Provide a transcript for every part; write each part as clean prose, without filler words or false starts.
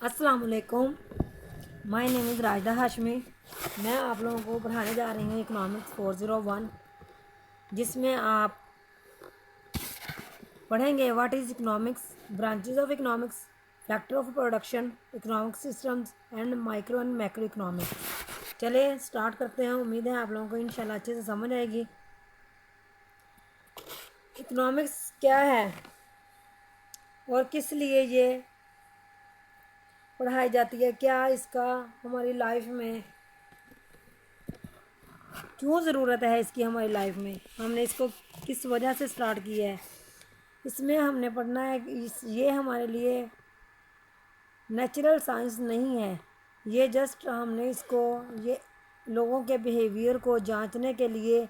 अस्सलाम वालेकुम। My name is Rajda Hashmi. मैं आप लोगों को पढ़ाने जा रही हूँ इकनॉमिक्स 401, जिसमें आप पढ़ेंगे what is economics, branches of economics, factor of production, economic systems and micro and macro economics. चलिए स्टार्ट करते हैं। उम्मीद है आप लोगों को इंशाल्लाह अच्छे से समझ आएगी। इकनॉमिक्स क्या है और किस लिए ये पढ़ाई जाती है, क्या इसका हमारी लाइफ में क्यों ज़रूरत है इसकी, हमारी लाइफ में हमने इसको किस वजह से स्टार्ट किया है। इसमें हमने पढ़ना है कि ये हमारे लिए नेचुरल साइंस नहीं है। ये जस्ट हमने इसको ये लोगों के बिहेवियर को जांचने के लिए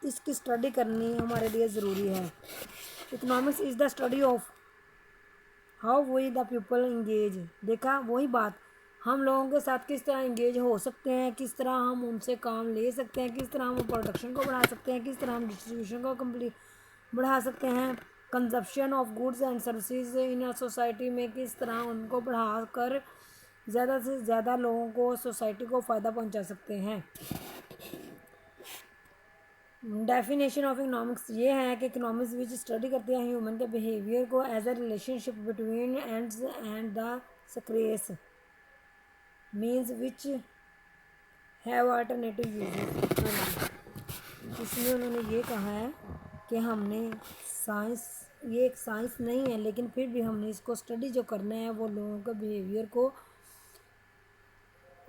इसकी स्टडी करनी हमारे लिए ज़रूरी है। Economics is the study of how we the people engage. देखा वही बात, हम लोगों के साथ किस तरह इंगेज हो सकते हैं, किस तरह हम उनसे काम ले सकते हैं, किस तरह हम प्रोडक्शन को बढ़ा सकते हैं, किस तरह हम डिस्ट्रीब्यूशन को कंप्लीट बढ़ा सकते हैं, consumption of goods and services in a society में किस तरह उनको बढ़ा कर ज़्यादा से ज़्यादा लोगों को, सोसाइटी को फ़ायदा पहुंचा सकते हैं। डेफिनेशन ऑफ इकोनॉमिक्स ये है कि इकोनॉमिक्स विच स्टडी करते हैं ह्यूमन के बिहेवियर को as a relationship between ends and the scarce means which have alternative uses. इसमें उन्होंने ये कहा है कि हमने साइंस, ये एक साइंस नहीं है लेकिन फिर भी हमने इसको स्टडी जो करना है वो लोगों के बिहेवियर को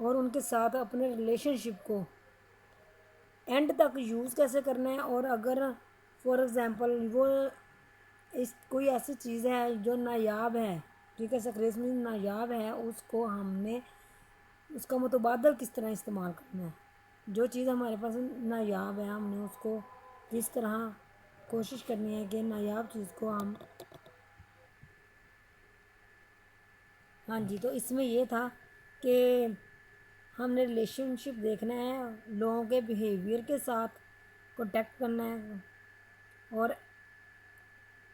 और उनके साथ अपने रिलेशनशिप को एंड तक यूज़ कैसे करना है। और अगर फॉर एग्ज़ाम्पल वो इस कोई ऐसी चीज़ है जो नायाब है, ठीक है, सक्रेस में नायाब है, उसको हमने उसका मुतबादल किस तरह इस्तेमाल करना है। जो चीज़ हमारे पास नायाब है हमने उसको किस तरह कोशिश करनी है कि नायाब चीज़ को हम, हाँ जी, तो इसमें ये था कि हमने रिलेशनशिप देखना है, लोगों के बिहेवियर के साथ कॉन्टेक्ट करना है और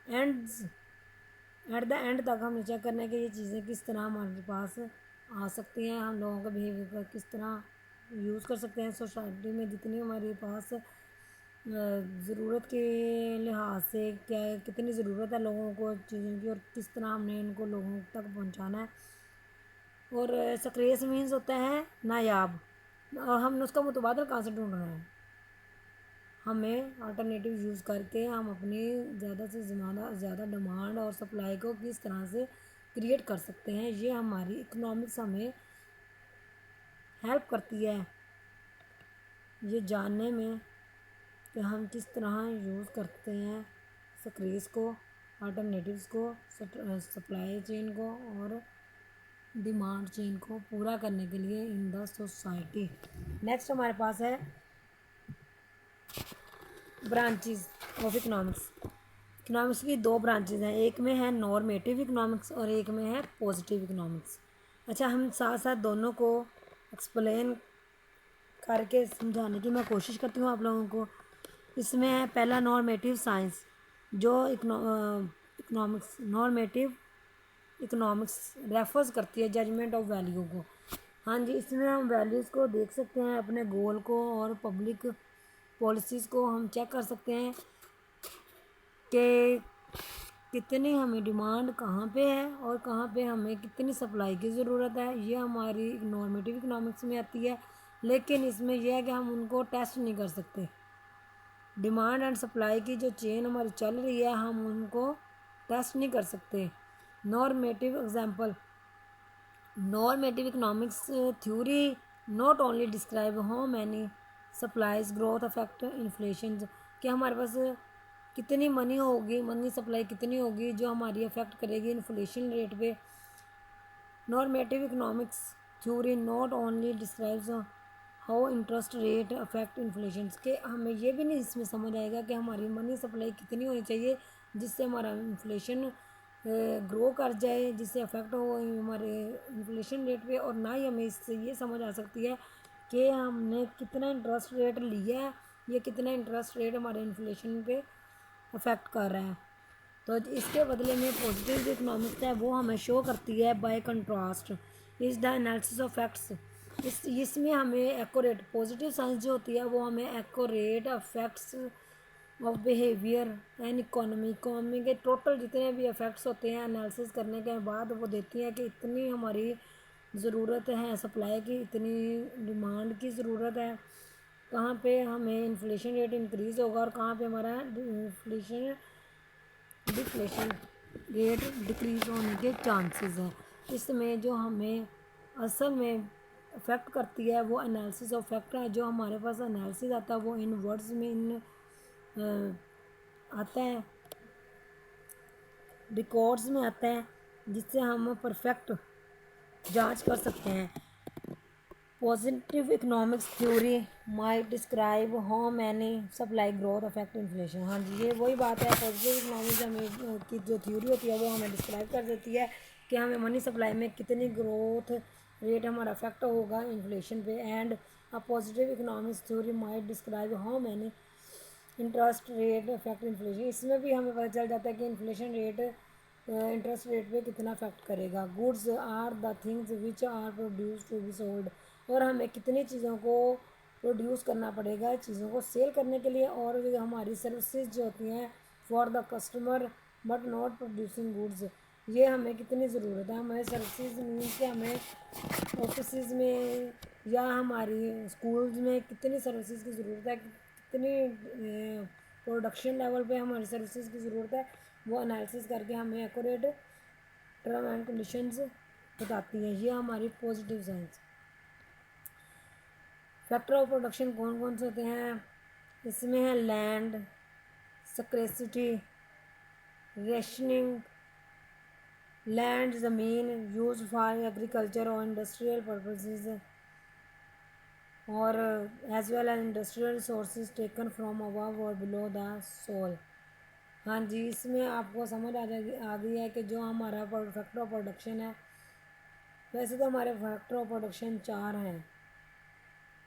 एंड्स एट द एंड तक हमने चेक करना है कि ये चीज़ें किस तरह हमारे पास आ सकती हैं, हम लोगों का बिहेवियर का किस तरह यूज़ कर सकते हैं सोसाइटी में, जितनी हमारे पास ज़रूरत के लिहाज से क्या कितनी ज़रूरत है लोगों को चीज़ों की और किस तरह हमने इनको लोगों तक पहुंचाना है। और सक्रेस मीन्स होता है नायाब, और हमने उसका मुतबादल कहाँ से ढूंढना है। हमें अल्टरनेटिव यूज़ करके हम अपनी ज़्यादा से ज़्यादा डिमांड और सप्लाई को किस तरह से क्रिएट कर सकते हैं, ये हमारी इकोनॉमिक्स हमें हेल्प करती है ये जानने में कि हम किस तरह यूज़ करते हैं सक्रेस को, अल्टरनेटिव्स को, सप्लाई चेन को और डिमांड चेन को पूरा करने के लिए इन द सोसाइटी। नेक्स्ट हमारे पास है ब्रांचेस ऑफ इकोनॉमिक्स। इकोनॉमिक्स की दो ब्रांचेस हैं, एक में है नॉर्मेटिव इकोनॉमिक्स और एक में है पॉजिटिव इकोनॉमिक्स। अच्छा, हम साथ साथ दोनों को एक्सप्लेन करके समझाने की मैं कोशिश करती हूँ आप लोगों को। इसमें है पहला नॉर्मेटिव साइंस, जो इकोनॉमिक्स नॉर्मेटिव इकोनॉमिक्स रेफर्स करती है जजमेंट ऑफ वैल्यू को। हाँ जी, इसमें हम वैल्यूज़ को देख सकते हैं, अपने गोल को और पब्लिक पॉलिसीज़ को हम चेक कर सकते हैं कि कितनी हमें डिमांड कहाँ पे है और कहाँ पे हमें कितनी सप्लाई की ज़रूरत है। ये हमारी नॉर्मेटिव इकोनॉमिक्स में आती है, लेकिन इसमें यह है कि हम उनको टेस्ट नहीं कर सकते। डिमांड एंड सप्लाई की जो चेन हमारी चल रही है हम उनको टेस्ट नहीं कर सकते। Normative example, normative economics theory not only describe how many supplies growth affect inflation, कि हमारे पास कितनी मनी होगी, मनी सप्लाई कितनी होगी जो हमारी अफेक्ट करेगी इन्फ्लेशन रेट पे। Normative economics theory not only describes how interest rate affect inflation, के हमें ये भी नहीं इसमें समझ आएगा कि हमारी मनी सप्लाई कितनी होनी चाहिए जिससे हमारा इन्फ्लेशन ग्रो कर जाए, जिससे अफेक्ट हो हमारे इन्फ्लेशन रेट पे। और ना ही हमें इससे ये समझ आ सकती है कि हमने कितना इंटरेस्ट रेट लिया है, ये कितना इंटरेस्ट रेट हमारे इन्फ्लेशन पे अफेक्ट कर रहा है। तो इसके बदले में पॉजिटिव जो इकोनॉमिक्स है वो हमें शो करती है bye contrast is the analysis of facts. इसमें हमें एक्यूरेट पॉजिटिव साइंस जो होती है वो हमें accurate effects of behaviour and economy के टोटल जितने भी इफेक्ट्स होते हैं एनालिसिस करने के बाद वो देती हैं कि इतनी हमारी ज़रूरत है सप्लाई की, इतनी डिमांड की ज़रूरत है, कहाँ पे हमें इन्फ्लेशन रेट इंक्रीज़ होगा और कहाँ पे हमारा डिफ्लेशन रेट डिक्रीज़ होने के चांसेस हैं। इसमें जो हमें असल में अफेक्ट करती है वो एनालिसिस ऑफ फैक्ट है। जो हमारे पास एनालिसिस आता है वो इन वर्ड्स में आता है, रिकॉर्ड्स में आता है, जिससे हम परफेक्ट जांच कर सकते हैं। Positive economics theory might describe how many supply growth affect inflation. हाँ जी, ये वही बात है। पॉजिटिव इकोनॉमिक्स हमें की जो थ्योरी होती है वो हमें डिस्क्राइब कर देती है कि हमें मनी सप्लाई में कितनी ग्रोथ रेट हमारा अफेक्ट होगा इन्फ्लेशन पे। And a positive economics theory might describe how many interest rate affect inflation. इसमें भी हमें पता चल जाता है कि इन्फ्लेशन रेट इंटरेस्ट रेट पे कितना अफेक्ट करेगा। Goods are the things which are produce to be sold. और हमें कितनी चीज़ों को प्रोड्यूस करना पड़ेगा चीज़ों को सेल करने के लिए, और हमारी सर्विसेज जो होती हैं for the customer but not producing goods, ये हमें कितनी ज़रूरत है। हमें सर्विसेज मीन्स कि हमें ऑफिस में या हमारी स्कूल्स में कितनी सर्विसेज की ज़रूरत है, कितनी प्रोडक्शन लेवल पे हमारी सर्विसेज की ज़रूरत है, वो एनालिसिस करके हमें एक्यूरेट टर्म एंड कंडीशंस बताती हैं। ये हमारी positive science. Factor of production कौन कौन से होते हैं? इसमें है लैंड, स्कैर्सिटी, रेशनिंग, लैंड ज़मीन यूज फॉर एग्रीकल्चर और इंडस्ट्रियल पर्पसेस, और as well as industrial resources taken from above और बिलो द सोल। हाँ जी, इसमें आपको समझ आ गई है कि जो हमारा फैक्टर ऑफ प्रोडक्शन है, वैसे तो हमारे फैक्टर ऑफ प्रोडक्शन 4 हैं,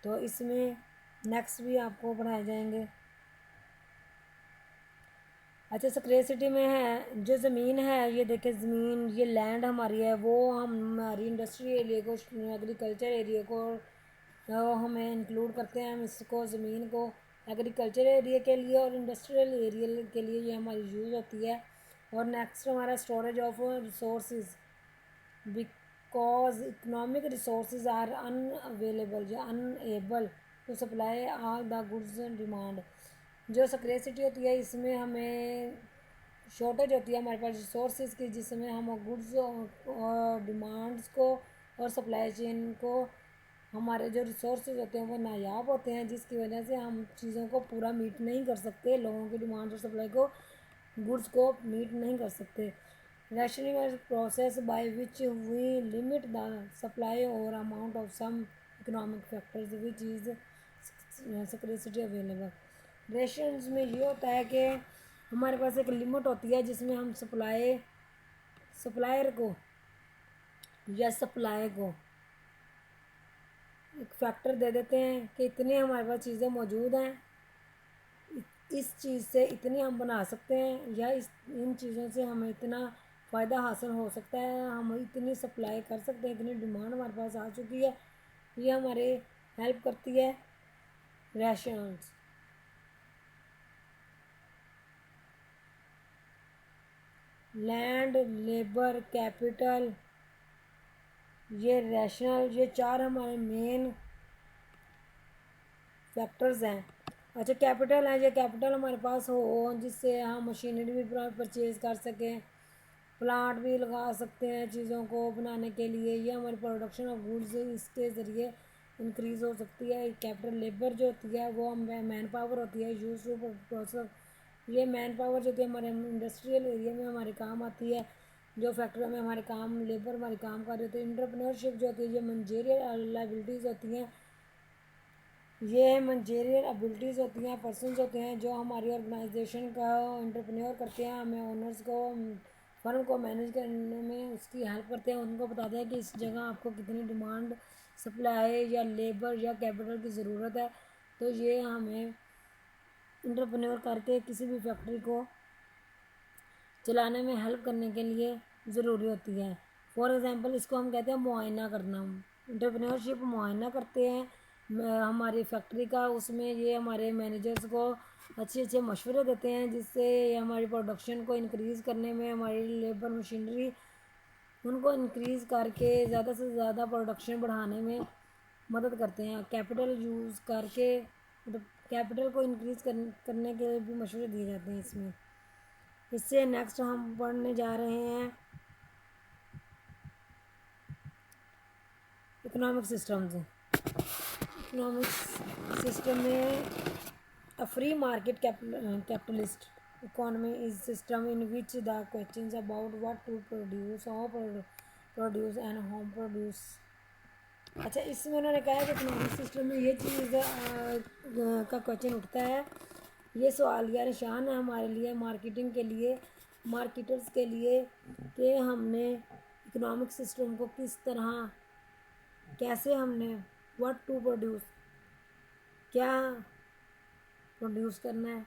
तो इसमें नेक्स्ट भी आपको पढ़ाए जाएंगे। अच्छा, स्कैर्सिटी में है जो ज़मीन है, ये देखिए ज़मीन, ये लैंड हमारी है, वो हमारी इंडस्ट्री एरिया को, एग्रीकल्चर एरिया को हमें इंक्लूड करते हैं। हम इसको ज़मीन को एग्रीकल्चर एरिया के लिए और इंडस्ट्रियल एरिया के लिए ये हमारी यूज़ होती है। और नेक्स्ट हमारा storage of resources, because economic resources are unavailable या unable to supply all the goods demand. जो स्कैर्सिटी होती है इसमें हमें शॉर्टेज होती है हमारे पास रिसोर्सेज की, जिसमें हम गुड्स और डिमांड्स को और सप्लाई चेन को, हमारे जो रिसोर्सेज होते हैं वो नायाब होते हैं, जिसकी वजह से हम चीज़ों को पूरा मीट नहीं कर सकते, लोगों की डिमांड और सप्लाई को, गुड्स को मीट नहीं कर सकते। Rationing process by which we limit the supply और amount of some economic factors which is scarcity available. Rations में ये होता है कि हमारे पास एक लिमिट होती है जिसमें हम सप्लायर को या सप्लाई को एक फैक्टर दे देते हैं कि इतनी हमारे पास चीज़ें मौजूद हैं, इस चीज़ से इतनी हम बना सकते हैं, या इन चीज़ों से हमें इतना फ़ायदा हासिल हो सकता है, हम इतनी सप्लाई कर सकते हैं, इतनी डिमांड हमारे पास आ चुकी है। ये हमारे हेल्प करती है रैशंस। लैंड, लेबर, कैपिटल, ये रैशनल, ये 4 हमारे मेन फैक्टर्स हैं। अच्छा, कैपिटल है, ये कैपिटल हमारे पास हो जिससे हम मशीनरी भी परचेज़ कर सकें, प्लांट भी लगा सकते हैं चीज़ों को बनाने के लिए, ये हमारी प्रोडक्शन ऑफ गुड्स इसके ज़रिए इंक्रीज़ हो सकती है। कैपिटल लेबर जो होती है वो मैन पावर होती है यूज टू प्रोसेस, ये मैन पावर जो होती है हमारे इंडस्ट्रियल एरिया में हमारे काम आती है, जो फैक्ट्री में हमारे काम लेबर हमारे काम कर रहे थे। एंटरप्रेन्योरशिप जो होती है ये मैनेजरियल एबिलिटीज़ होती हैं, ये मैनेजरियल एबिलिटीज़ होती हैं, पर्सनस होते हैं जो हमारी ऑर्गेनाइजेशन का एंटरप्रेन्योर करते हैं, हमें ओनर्स को फर्म को मैनेज करने में उसकी हेल्प करते हैं, उनको बताते हैं कि इस जगह आपको कितनी डिमांड, सप्लाई या लेबर या कैपिटल की ज़रूरत है। तो ये हमें एंटरप्रेन्योर करके किसी भी फैक्ट्री को चलाने में हेल्प करने के लिए ज़रूरी होती है। फॉर एग्ज़ाम्पल इसको हम कहते हैं मुआयना करना। एंटरप्रेन्योरशिप मुआयना करते हैं हमारी फैक्ट्री का, उसमें ये हमारे मैनेजर्स को अच्छे अच्छे मशवरे देते हैं जिससे हमारी प्रोडक्शन को इंक्रीज़ करने में, हमारी लेबर मशीनरी उनको इंक्रीज़ करके ज़्यादा से ज़्यादा प्रोडक्शन बढ़ाने में मदद करते हैं। कैपिटल यूज़ करके मतलब कैपिटल को इंक्रीज़ करने के भी मशवरे दिए जाते हैं इसमें। इससे नेक्स्ट हम पढ़ने जा रहे हैं इकोनॉमिक सिस्टम्स। इकोनॉमिक सिस्टम में a free market capitalist economy is system in which the questions about what to produce, how produce and home produce. अच्छा, इसमें उन्होंने कहा है कि इकोनॉमिक सिस्टम में ये चीज़ का क्वेश्चन उठता है, ये सवाल या निशान है हमारे लिए, मार्केटिंग के लिए, मार्केटर्स के लिए, कि हमने इकोनॉमिक सिस्टम को किस तरह, कैसे हमने व्हाट टू प्रोड्यूस, क्या प्रोड्यूस करना है,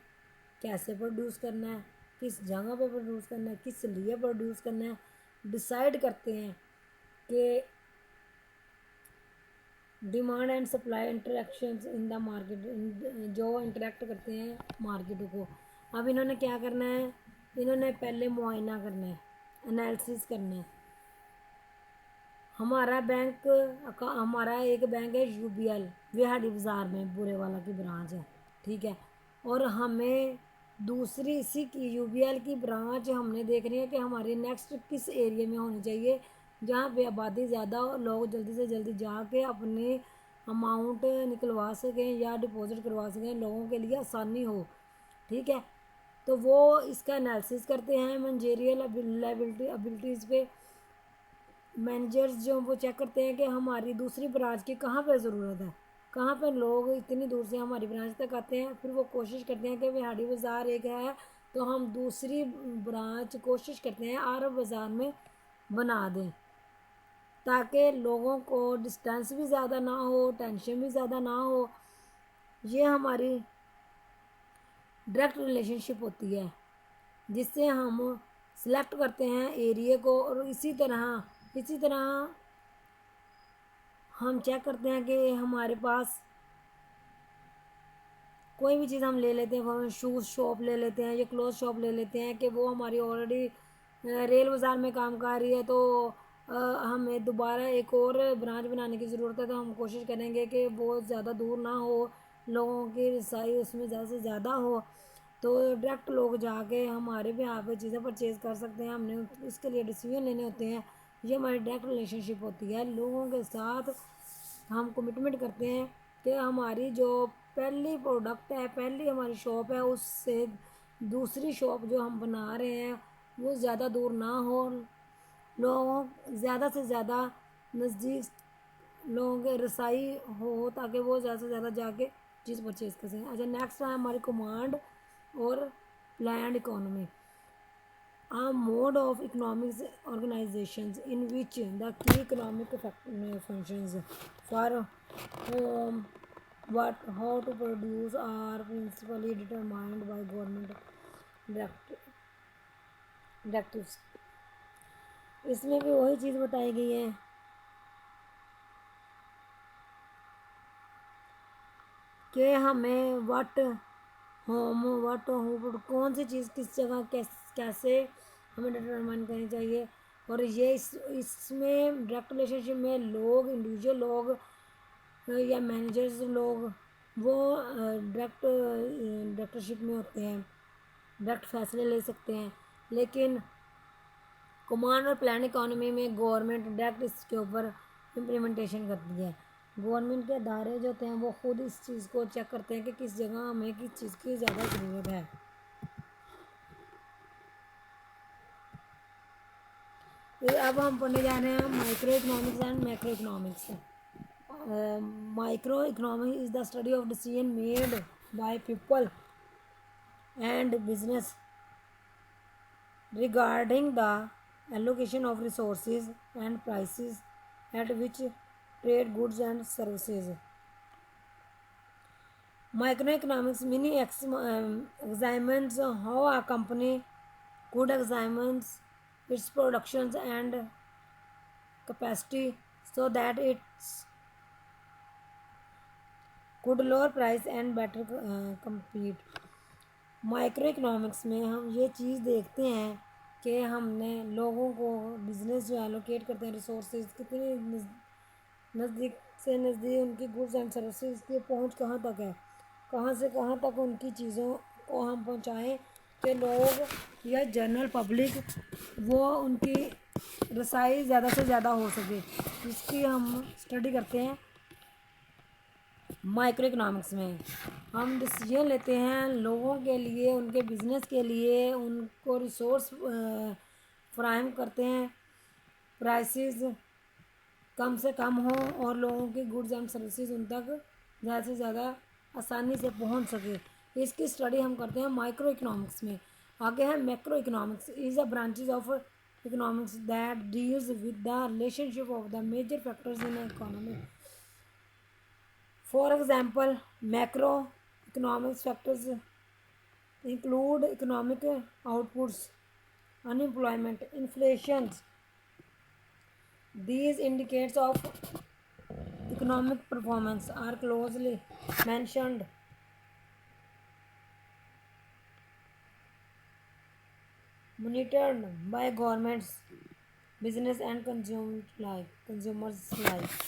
कैसे प्रोड्यूस करना है, किस जगह पे प्रोड्यूस करना है, किस लिए प्रोड्यूस करना है, डिसाइड करते हैं कि demand and supply interactions in the market, जो इंटरेक्ट करते हैं मार्केट को। अब इन्होंने क्या करना है, इन्होंने पहले मुआयना करना है, एनालिसिस करना है। हमारा एक बैंक है यूबीएल, विहाड़ी बाज़ार में बुरे वाला की ब्रांच है, ठीक है। और हमें दूसरी इसी की यूबीएल की ब्रांच हमने देखनी है कि हमारी नेक्स्ट किस एरिया में होनी चाहिए जहाँ पे आबादी ज़्यादा हो, लोग जल्दी से जल्दी जाके अपने अमाउंट निकलवा सकें या डिपॉजिट करवा सकें, लोगों के लिए आसानी हो, ठीक है। तो वो इसका एनालिसिस करते हैं मैनेजरियल एबिलिटीज़ पे। मैनेजर्स जो वो चेक करते हैं कि हमारी दूसरी ब्रांच की कहाँ पे ज़रूरत है, कहाँ पे लोग इतनी दूर से हमारी ब्रांच तक आते हैं। फिर वो कोशिश करते हैं कि विहाड़ी बाज़ार एक है तो हम दूसरी ब्रांच कोशिश करते हैं आरब बाज़ार में बना दें, ताकि लोगों को डिस्टेंस भी ज़्यादा ना हो, टेंशन भी ज़्यादा ना हो। ये हमारी डायरेक्ट रिलेशनशिप होती है जिससे हम सिलेक्ट करते हैं एरिया को। और इसी तरह हम चेक करते हैं कि हमारे पास कोई भी चीज़ हम ले लेते हैं, शूज़ शॉप ले लेते हैं या क्लोथ शॉप ले लेते हैं कि वो हमारी ऑलरेडी रेल बाज़ार में काम कर रही है, तो हमें दोबारा एक और ब्रांच बनाने की ज़रूरत है। तो हम कोशिश करेंगे कि वो ज़्यादा दूर ना हो, लोगों की रसाई उसमें ज़्यादा से ज़्यादा हो, तो डायरेक्ट लोग जाके हमारे भी यहाँ पे चीज़ें परचेज़ कर सकते हैं। हमने इसके लिए डिसीजन लेने होते हैं। ये हमारी डायरेक्ट रिलेशनशिप होती है लोगों के साथ। हम कमिटमेंट करते हैं कि हमारी जो पहली प्रोडक्ट है, पहली हमारी शॉप है, उससे दूसरी शॉप जो हम बना रहे हैं वो ज़्यादा दूर ना हो, लोगों ज़्यादा से ज़्यादा नज़दीक लोगों के रसाई हो, ताकि वो ज़्यादा से ज़्यादा जाके चीज़ परचेज़ कर सकें। अच्छा, नेक्स्ट है हमारी कमांड और planned economy. A mode of economic organizations in which the key economic functions for whom, what, how to produce are principally determined by government directives। इसमें भी वही चीज़ बताई गई है कि हमें व्हाट कौन सी चीज़ किस जगह कैसे हमें डिटरमाइन करनी चाहिए। और ये इसमें डायरेक्ट रिलेशनशिप में लोग, इंडिविजुअल लोग या मैनेजर्स लोग वो डायरेक्टरशिप में होते हैं, डायरेक्ट फैसले ले सकते हैं। लेकिन कमांड और प्लान इकोनॉमी में गवर्नमेंट डायरेक्ट इसके ऊपर इम्प्लीमेंटेशन करती है। गवर्नमेंट के अदारे जो होते हैं वो खुद इस चीज़ को चेक करते हैं कि किस जगह हमें किस चीज़ की ज़्यादा ज़रूरत है। अब हम पढ़ने जा रहे हैं micro economics and macro economics. Micro economics is the study of decision made by people and business regarding the allocation of resources and prices at which trade goods and services. Microeconomics examines how a company could examine its productions and capacity so that it's could lower price and better compete. Micro economics में हम ये चीज़ देखते हैं कि हमने लोगों को business जो एलोकेट करते हैं रिसोर्सेज कितने नज़दीक से नज़दीक उनकी गुड्स एंड सर्विसेज की पहुंच कहाँ तक है, कहाँ से कहाँ तक उनकी चीज़ों को हम पहुंचाएं कि लोग या जनरल पब्लिक वो उनकी रसाई ज़्यादा से ज़्यादा हो सके, इसकी हम स्टडी करते हैं। माइक्रो इकोनॉमिक्स में हम डिसीजन लेते हैं लोगों के लिए, उनके बिजनेस के लिए, उनको रिसोर्स फ्राहम करते हैं, प्राइसेस कम से कम हो और लोगों की गुड्स एंड सर्विसेज उन तक ज़्यादा से ज़्यादा आसानी से पहुंच सके, इसकी स्टडी हम करते हैं माइक्रो इकोनॉमिक्स में। आगे है macro economics is a branches of economics that deals with the relationship of the major factors in economy. For example, macroeconomic factors include economic outputs, unemployment, inflation. These indicators of economic performance are closely mentioned monitored by governments, business and consumers alike.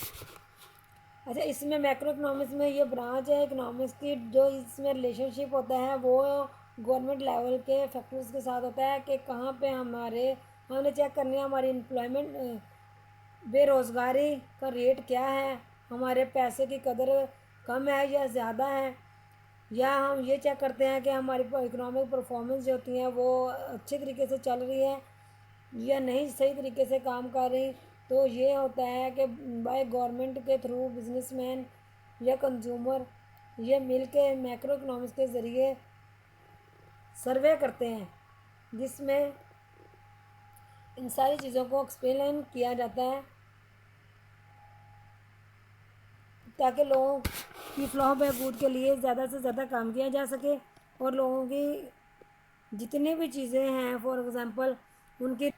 अच्छा, इसमें macro economics में ये branch है economics की, जो इसमें relationship होता है वो गवर्नमेंट लेवल के फैक्टर्स के साथ होता है कि कहाँ पे हमने चेक करनी है हमारी एम्प्लॉयमेंट, बेरोज़गारी का रेट क्या है, हमारे पैसे की कदर कम है या ज़्यादा है, या हम ये चेक करते हैं कि हमारी इकोनॉमिक परफॉर्मेंस जो होती हैं वो अच्छे तरीके से चल रही है या नहीं सही तरीके से काम कर रही। तो ये होता है कि बाय गवर्नमेंट के थ्रू बिजनेसमैन या कंज्यूमर ये मिल के मैक्रो इकोनॉमिक्स के ज़रिए सर्वे करते हैं, जिसमें इन सारी चीज़ों को एक्सप्लेन किया जाता है ताकि लोगों की फ्लो बहबूद के लिए ज़्यादा से ज़्यादा काम किया जा सके और लोगों की जितनी भी चीज़ें हैं फॉर एग्ज़ाम्पल उनकी